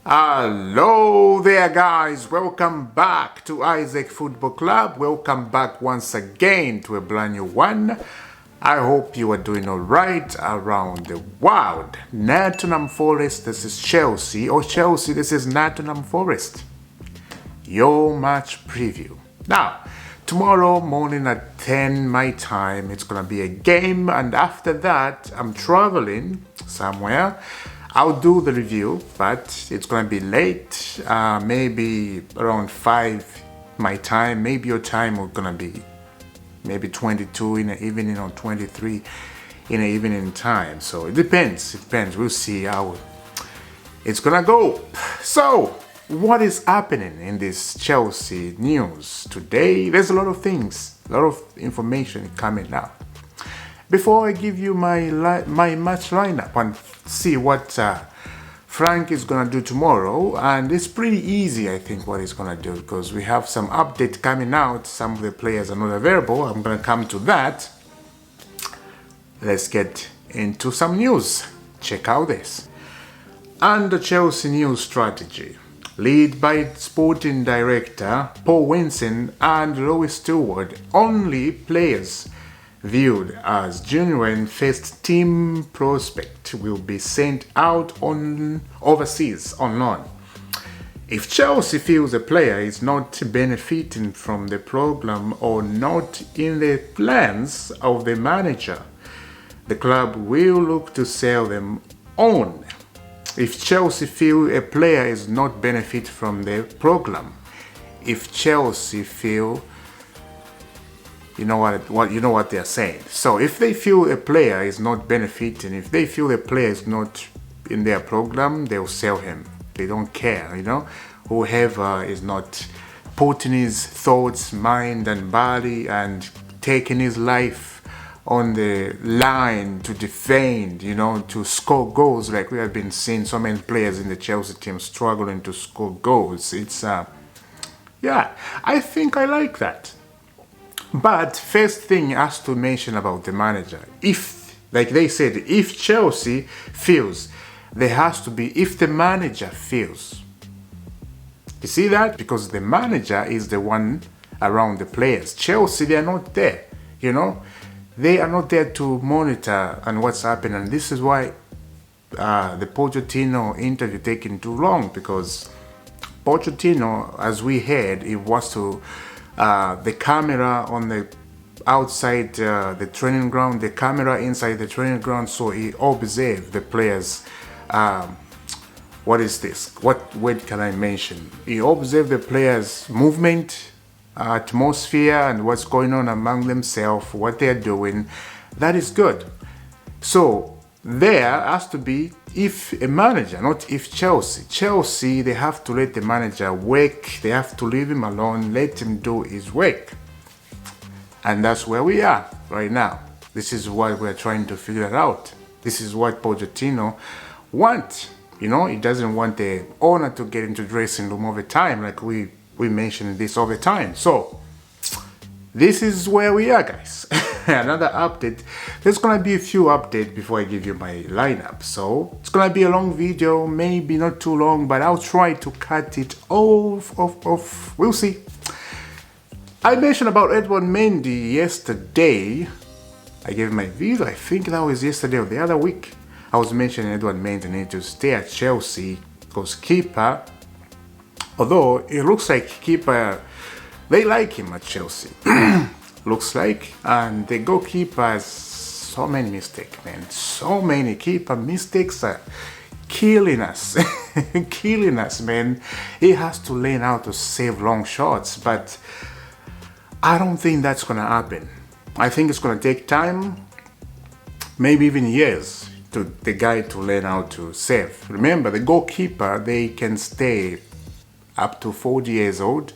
Hello there guys, welcome back to Isaac Football Club. Welcome back once again to a brand new one. I hope you are doing alright around the world. Nottm Forest, this is Chelsea, or Chelsea, this is Nottm Forest. Your match preview. Now, tomorrow morning at 10 my time, it's gonna be a game, and after that, I'm traveling somewhere. I'll do the review, but it's gonna be late, maybe around 5 my time. Maybe your time is gonna be maybe 22 in the evening or 23 in the evening time. So it depends, we'll see how it's gonna go. So what is happening in this Chelsea news today? There's a lot of things, a lot of information coming out. Before I give you my match lineup and see what Frank is gonna do tomorrow, and it's pretty easy, I think, what he's gonna do, because we have some update coming out. Some of the players are not available. I'm gonna come to that. Let's get into some news. Check out this. And the Chelsea news strategy, led by sporting director Paul Winson and Louis Stewart, only players viewed as genuine first team prospect will be sent out on overseas on loan. If Chelsea feels a player is not benefiting from the program or not in the plans of the manager, the club will look to sell them on. If Chelsea feel a player is not benefit from the program, if Chelsea feel, you know what they're saying. So if they feel a player is not benefiting, if they feel a player is not in their program, they'll sell him. They don't care, whoever is not putting his thoughts, mind and body and taking his life on the line to defend, to score goals, like we have been seeing so many players in the Chelsea team struggling to score goals. It's yeah, I think I like that. But first thing has to mention about the manager. If, like they said, if Chelsea feels, there has to be, if the manager feels. You see that? Because the manager is the one around the players. Chelsea, they are not there, They are not there to monitor and what's happening. And this is why the Pochettino interview taking too long, because Pochettino, as we heard, it was to the camera on the outside the training ground, the camera inside the training ground, so he observed the players. What is this? What word can I mention? He observed the players' movement, atmosphere, and what's going on among themselves, what they're doing. That is good. So there has to be, if a manager, not if Chelsea, they have to let the manager work. They have to leave him alone, let him do his work. And that's where we are right now. This is what we're trying to figure out. This is what Pochettino wants. He doesn't want the owner to get into dressing room all the time, like we mention this all the time. So this is where we are, guys. Another update. There's gonna be a few updates before I give you my lineup, so it's gonna be a long video, maybe not too long, but I'll try to cut it off. We'll see. I mentioned about Edward Mendy yesterday. I gave my video, I think that was yesterday or the other week. I was mentioning Edward Mendy need to stay at Chelsea because keeper, although it looks like keeper, they like him at Chelsea. Looks like, and the goalkeeper has so many mistakes, man. So many keeper mistakes are killing us. Killing us, man. He has to learn how to save long shots, but I don't think that's gonna happen. I think it's gonna take time, maybe even years, to the guy to learn how to save. Remember, the goalkeeper, they can stay up to 40 years old.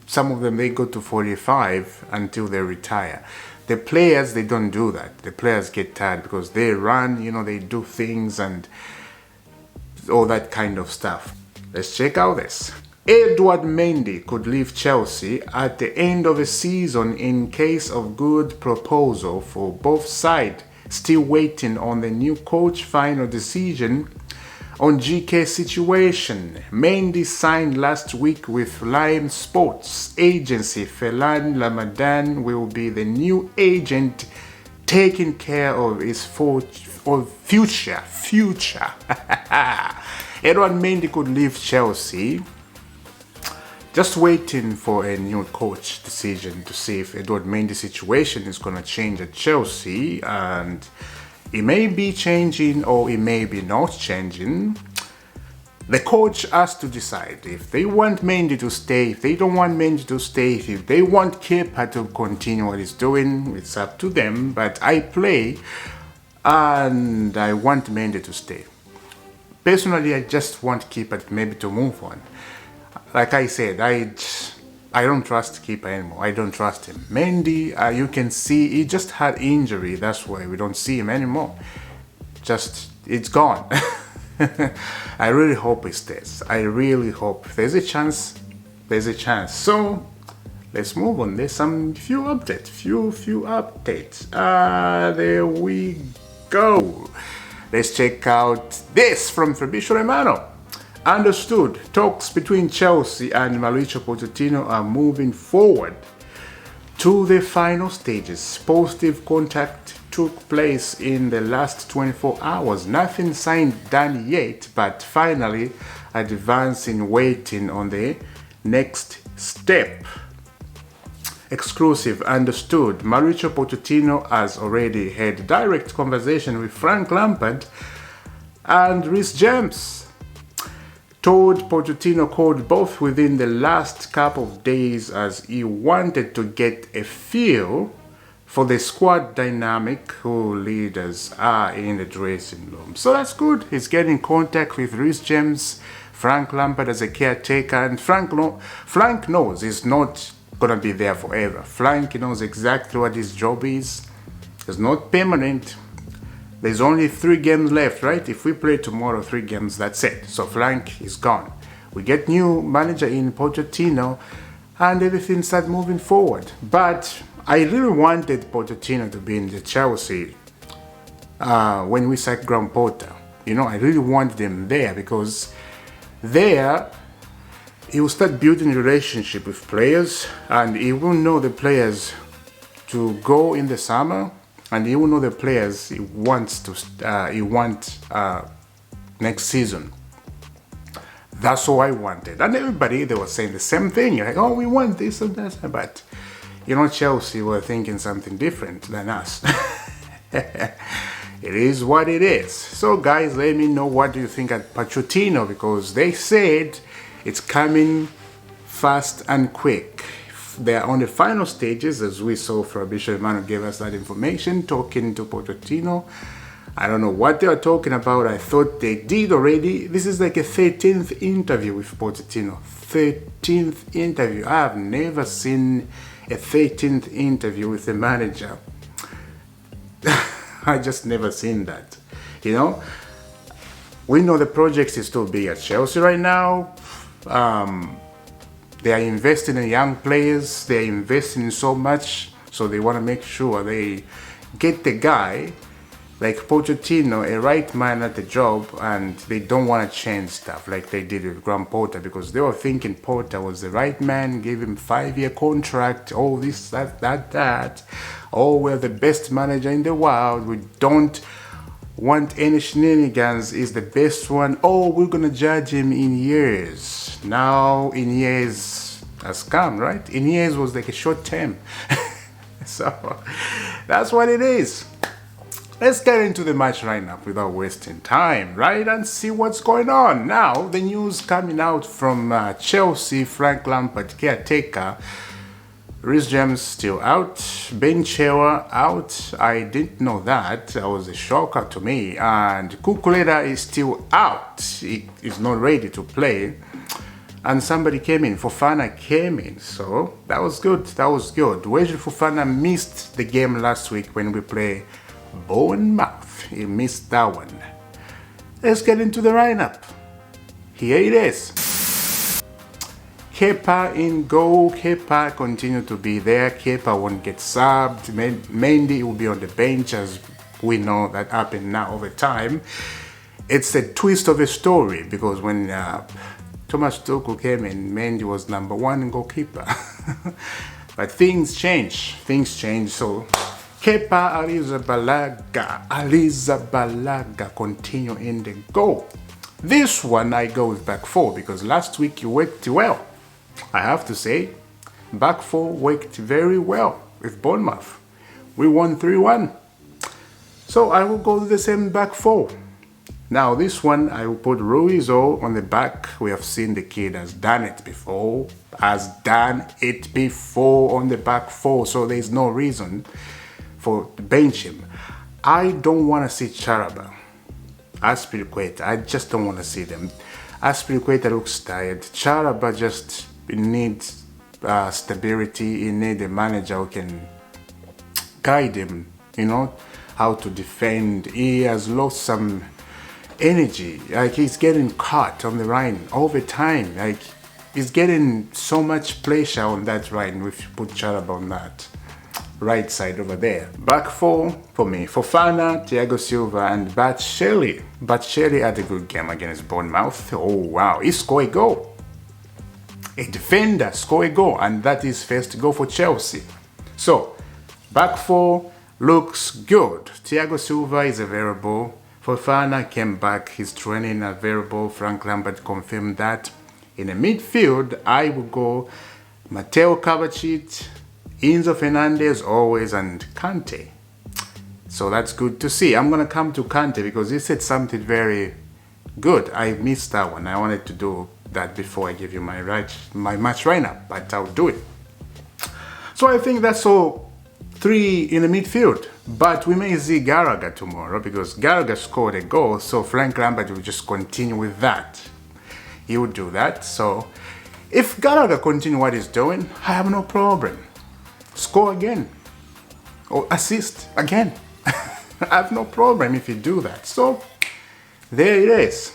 Some of them, they go to 45 until they retire. The players, they don't do that. The players get tired because they run, they do things and all that kind of stuff. Let's check out this. Edward Mendy could leave Chelsea at the end of the season in case of good proposal for both sides. Still waiting on the new coach final decision On GK situation, Mendy signed last week with Lime Sports agency. Felan Ramadan will be the new agent taking care of his future. Edouard Mendy could leave Chelsea. Just waiting for a new coach decision to see if Edouard Mendy's situation is going to change at Chelsea, and it may be changing or it may be not changing. The coach has to decide if they want Mendy to stay, if they don't want Mendy to stay, if they want Kepa to continue what he's doing, it's up to them. But I play and I want Mendy to stay. Personally, I just want Kepa maybe to move on. Like I said, I don't trust Kepa anymore. I don't trust him. Mendy, you can see he just had injury. That's why we don't see him anymore. It's gone. I really hope he stays. I really hope. If there's a chance, there's a chance. So let's move on. There's some few updates. Few updates. There we go. Let's check out this from Fabrizio Romano. Understood. Talks between Chelsea and Mauricio Pochettino are moving forward to the final stages. Positive contact took place in the last 24 hours. Nothing signed done yet, but finally advancing, waiting on the next step. Exclusive. Understood. Mauricio Pochettino has already had direct conversation with Frank Lampard and Reece James. Told Pochettino called both within the last couple of days as he wanted to get a feel for the squad dynamic, who leaders are in the dressing room. So that's good. He's getting contact with Reece James, Frank Lampard as a caretaker, and Frank knows he's not going to be there forever. Frank knows exactly what his job is. It's not permanent. There's only 3 games left, right? If we play tomorrow 3 games, that's it. So Frank is gone. We get new manager in Pochettino and everything starts moving forward. But I really wanted Pochettino to be in the Chelsea when we sacked Graham Potter. You know, I really wanted him there because there he will start building a relationship with players and he will know the players to go in the summer. And he will know the players he wants next season. That's all I wanted. And everybody, they were saying the same thing. You're like, oh, we want this and that. But, you know, Chelsea were thinking something different than us. It is what it is. So, guys, let me know what do you think at Pochettino, because they said it's coming fast and quick. They are on the final stages, as we saw. Fabrizio Romano gave us that information, talking to Pochettino. I don't know what they are talking about. I thought they did already. This is like a 13th interview with Pochettino. 13th interview. I have never seen a 13th interview with a manager. I just never seen that. You know, we know the project is still big at Chelsea right now. They are investing in young players. They are investing in so much. So they want to make sure they get the guy like Pochettino, a right man at the job, and they don't want to change stuff like they did with Graham Potter, because they were thinking Potter was the right man, gave him 5-year contract, all this, that. Oh, we're the best manager in the world. We don't want any shenanigans, is the best one. Oh, we're gonna judge him in years. Now in years has come, right? In years was like a short term. So that's what it is. Let's get into the match lineup without wasting time, right? And see what's going on. Now, the news coming out from Chelsea, Frank Lampard, caretaker. Reece James still out, Ben Chilwell out. I didn't know that. That was a shocker to me. And Cucurella is still out. He is not ready to play. And somebody came in. Fofana came in. So that was good. That was good. Wesley Fofana missed the game last week when we play Bournemouth. He missed that one. Let's get into the lineup. Here it is. Kepa in goal. Kepa continue to be there. Kepa won't get subbed. Mendy will be on the bench, as we know that happened now over time. it's a twist of a story because when Thomas Tuchel came in, Mendy was #1 goalkeeper. But things change. So Kepa Arrizabalaga continue in the goal. This one I go with back four because last week you worked well. I have to say, back four worked very well with Bournemouth. We won 3-1. So I will go with the same back four. Now this one I will put Ruizo on the back. We have seen the kid has done it before. On the back four. So there's no reason for bench him. I don't want to see Charaba. Aspilicueta, I just don't want to see them. Aspilicueta looks tired. Charaba just needs stability. He needs a manager who can guide him, how to defend. He has lost some energy. Like, he's getting caught on the line all the time. Like, he's getting so much pressure on that line if you put Charaba on that right side over there. Back four for me: Fofana, Thiago Silva, and Batshuayi. Batshuayi had a good game against Bournemouth. Oh wow, he scored a goal. A defender scored a goal, and that is first goal for Chelsea. So back four looks good. Thiago Silva is available. Fofana came back. He's training available. Frank Lampard confirmed that. In the midfield, I will go Mateo Kovacic, Enzo Fernandez always, and Kante. So that's good to see. I'm going to come to Kante because he said something very good. I missed that one. I wanted to do that before I give you my match lineup, but I'll do it. So I think that's all three in the midfield. But we may see Gallagher tomorrow because Gallagher scored a goal. So Frank Lampard will just continue with that. He would do that. So if Gallagher continue what he's doing, I have no problem. Score again or assist again. I have no problem if you do that. So there it is.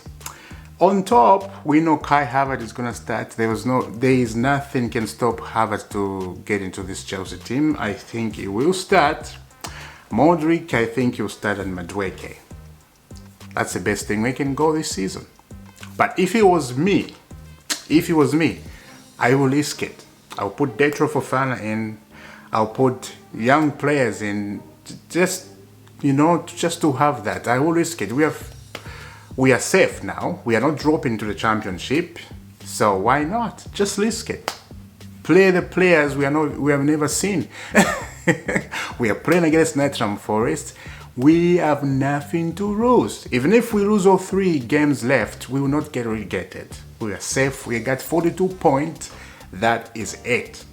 On top, we know Kai Havertz is gonna start. There is nothing can stop Havertz to get into this Chelsea team. I think he will start. Modric, I think he'll start, and Madueke. That's the best thing we can go this season. But if it was me, I will risk it. I'll put Detro Fofana in. I'll put young players in, just to have that. I will risk it. We are safe now. We are not dropping to the championship, so why not? Just risk it. Play the players we have never seen. We are playing against Nottm Forest. We have nothing to lose. Even if we lose all 3 games left, we will not get relegated. We are safe. We got 42 points. That is it.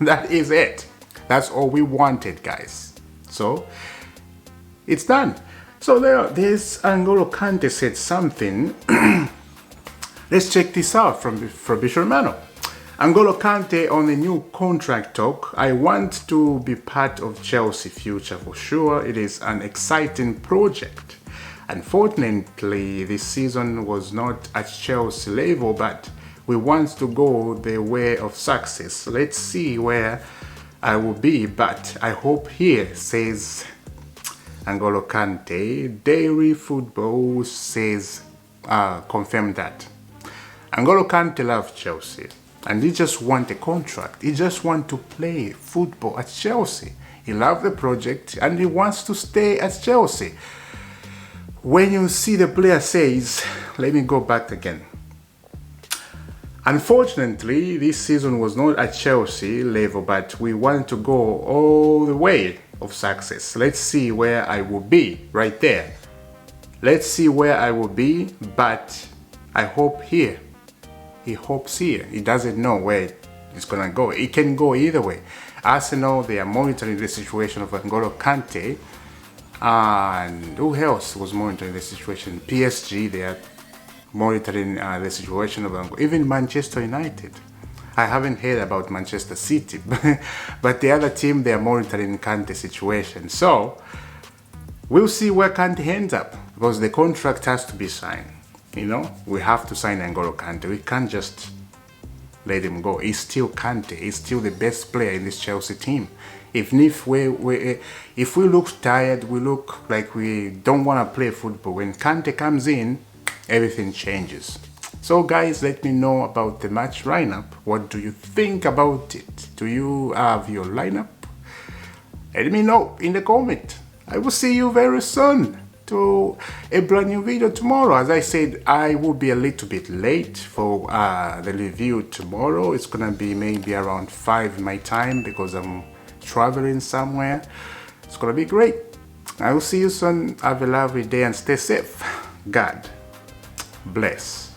That is it. That's all we wanted, guys. So it's done. So there's N'Golo Kante said something. Let's check this out from Fabrizio Romano. N'Golo Kante on a new contract talk. I want to be part of Chelsea future for sure. It is an exciting project. Unfortunately, this season was not at Chelsea level, but we want to go the way of success. Let's see where I will be, but I hope here, says N'Golo Kante. Daily Football says, confirm that. N'Golo Kante loves Chelsea, and he just want a contract. He just want to play football at Chelsea. He loves the project, and he wants to stay at Chelsea. When you see the player says, let me go back again. Unfortunately, this season was not at Chelsea level, but we want to go all the way of success. Let's see where I will be right there. Let's see where I will be, but I hope here. He hopes here. He doesn't know where it's going to go. It can go either way. Arsenal, they are monitoring the situation of N'Golo Kante. And who else was monitoring the situation? PSG, they are monitoring the situation of N'Golo. Even Manchester United. I haven't heard about Manchester City, but the other team, they are monitoring Kante's situation. So we'll see where Kante ends up, because the contract has to be signed. We have to sign N'Golo Kante. We can't just let him go. He's still Kante. He's still the best player in this Chelsea team. Even if we look tired, we look like we don't want to play football, when Kante comes in, everything changes. So guys, let me know about the match lineup. What do you think about it? Do you have your lineup? Let me know in the comment. I will see you very soon to a brand new video tomorrow. As I said, I will be a little bit late for the review tomorrow. It's gonna be maybe around 5 my time because I'm traveling somewhere. It's gonna be great. I will see you soon. Have a lovely day and stay safe. God bless.